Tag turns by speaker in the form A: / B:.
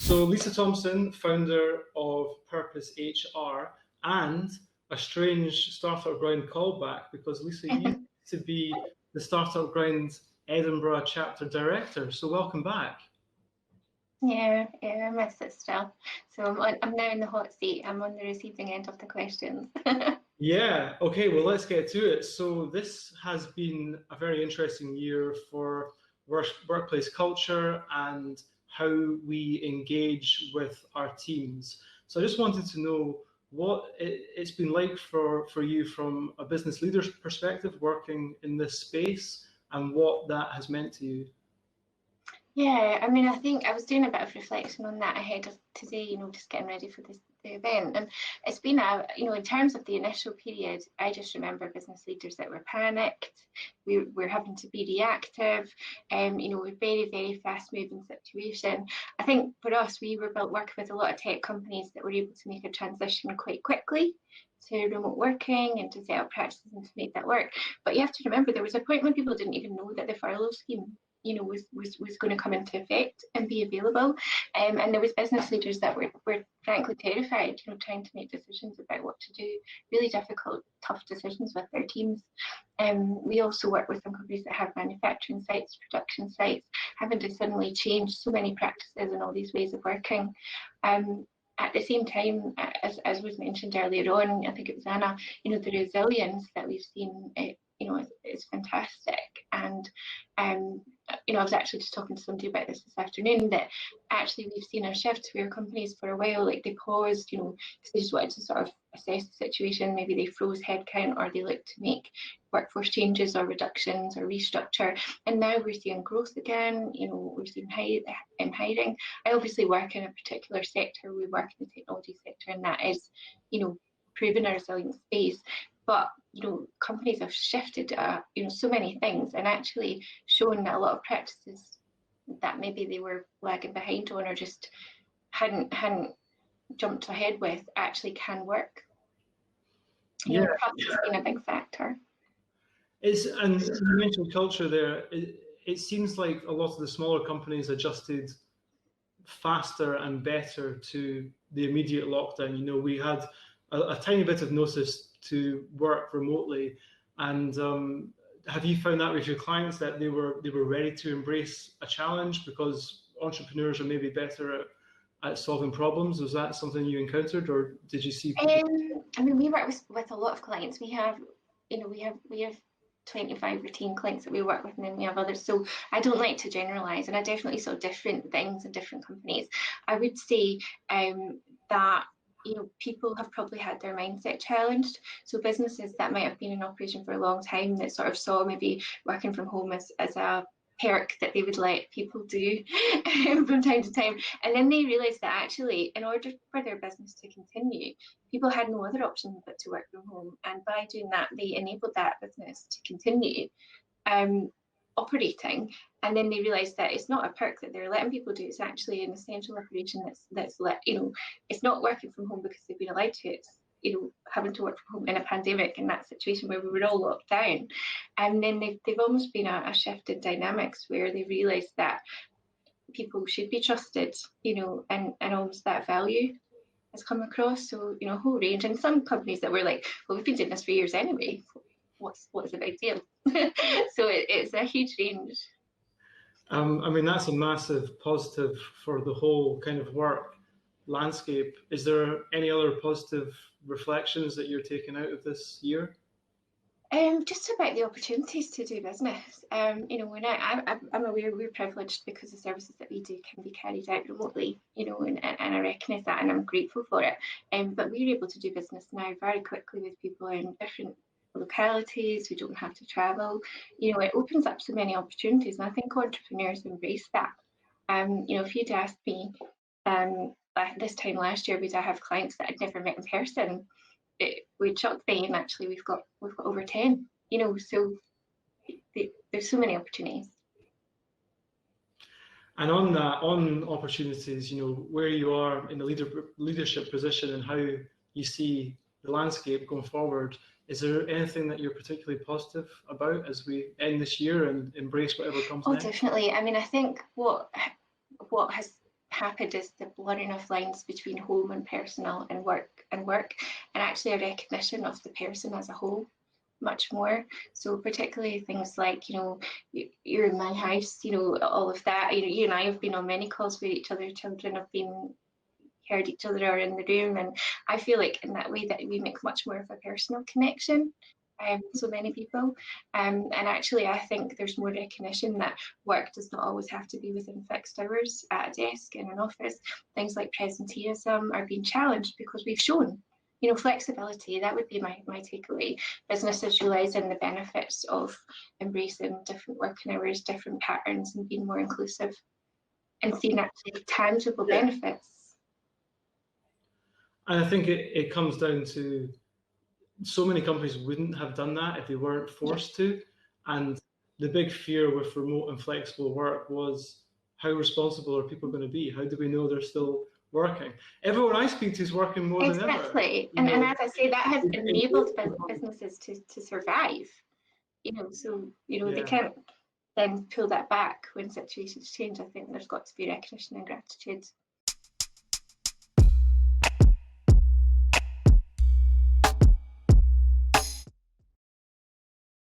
A: So Lisa Thomson, founder of Purpose HR, and a strange Startup Grind callback because Lisa, you used to be the Startup Grind Edinburgh chapter director. So welcome back.
B: Yeah, I miss it still. So I'm now in the hot seat. I'm on the receiving end of the questions.
A: Yeah, okay, well, let's get to it. So, this has been a very interesting year for workplace culture and how we engage with our teams. So, I just wanted to know what it's been like for you from a business leader's perspective working in this space and what that has meant to you.
B: Yeah, I mean, I think I was doing a bit of reflection on that ahead of today, just getting ready for the event. And it's been in terms of the initial period, I just remember business leaders that were panicked. We were having to be reactive. We're very, very fast moving situation. I think for us, we were working with a lot of tech companies that were able to make a transition quite quickly to remote working and to set up practices and to make that work. But you have to remember there was a point when people didn't even know that the furlough scheme was going to come into effect and be available. And there was business leaders that were frankly terrified, trying to make decisions about what to do, really difficult, tough decisions with their teams. We also work with some companies that have manufacturing sites, production sites, having to suddenly change so many practices and all these ways of working. At the same time, as was mentioned earlier on, I think it was Anna, the resilience that we've seen, it's fantastic. And I was actually just talking to somebody about this afternoon, that actually we've seen a shift where companies for a while, like they paused, because they just wanted to sort of assess the situation. Maybe they froze headcount or they looked to make workforce changes or reductions or restructure. And now we're seeing growth again. We're seeing hiring. I obviously work in a particular sector. We work in the technology sector, and that is, proven a resilient space. But companies have shifted, so many things, and actually shown that a lot of practices that maybe they were lagging behind on or just hadn't jumped ahead with actually can work.
A: Yeah,
B: Perhaps it's been a big factor.
A: and you mentioned culture there. It seems like a lot of the smaller companies adjusted faster and better to the immediate lockdown. We had a tiny bit of notice to work remotely, and have you found that with your clients that they were ready to embrace a challenge because entrepreneurs are maybe better at solving problems? Was that something you encountered, or did you see people?
B: We work with a lot of clients. We have 25 routine clients that we work with, and then we have others. So I don't like to generalize, and I definitely saw different things in different companies. I would say that people have probably had their mindset challenged. So businesses that might have been in operation for a long time that sort of saw maybe working from home as a perk that they would let people do from time to time. And then they realised that actually, in order for their business to continue, people had no other option but to work from home. And by doing that, they enabled that business to continue operating. And then they realised that it's not a perk that they're letting people do. It's actually an essential operation that's let, it's not working from home because they've been allowed to. It's having to work from home in a pandemic, in that situation where we were all locked down. And then they've almost been a shift in dynamics where they realised that people should be trusted, and almost that value has come across. So, a whole range. And some companies that were like, well, we've been doing this for years anyway. What's the big deal? So it's a huge range.
A: That's a massive positive for the whole kind of work landscape. Is there any other positive reflections that you're taking out of this year?
B: Just about the opportunities to do business. I'm aware we're privileged because the services that we do can be carried out remotely, and I recognise that, and I'm grateful for it. But we're able to do business now very quickly with people in different localities. We don't have to travel. It opens up so many opportunities, and I think entrepreneurs embrace that. If you'd asked me this time last year, would I have clients that I'd never met in person? It would shock me, and actually we've got over 10. So there's so many opportunities.
A: And on that, on opportunities, where you are in the leadership position and how you see the landscape going forward, is there anything that you're particularly positive about as we end this year and embrace whatever comes next?
B: Definitely. I think what has happened is the blurring of lines between home and personal and work, and actually a recognition of the person as a whole much more. So particularly things like, you're in my house, all of that. You and I have been on many calls with each other. Children have been heard each other are in the room, and I feel like in that way that we make much more of a personal connection. So many people, and actually I think there's more recognition that work does not always have to be within fixed hours at a desk in an office. Things like presenteeism are being challenged because we've shown flexibility. That would be my takeaway. Businesses realising the benefits of embracing different working hours, different patterns, and being more inclusive, and seeing actually tangible benefits.
A: And I think it comes down to, so many companies wouldn't have done that if they weren't forced to. And the big fear with remote and flexible work was, how responsible are people going to be? How do we know they're still working? Everyone I speak to is working more than ever.
B: Exactly. And as I say, that has enabled businesses to survive. So they can't then pull that back when situations change. I think there's got to be recognition and gratitude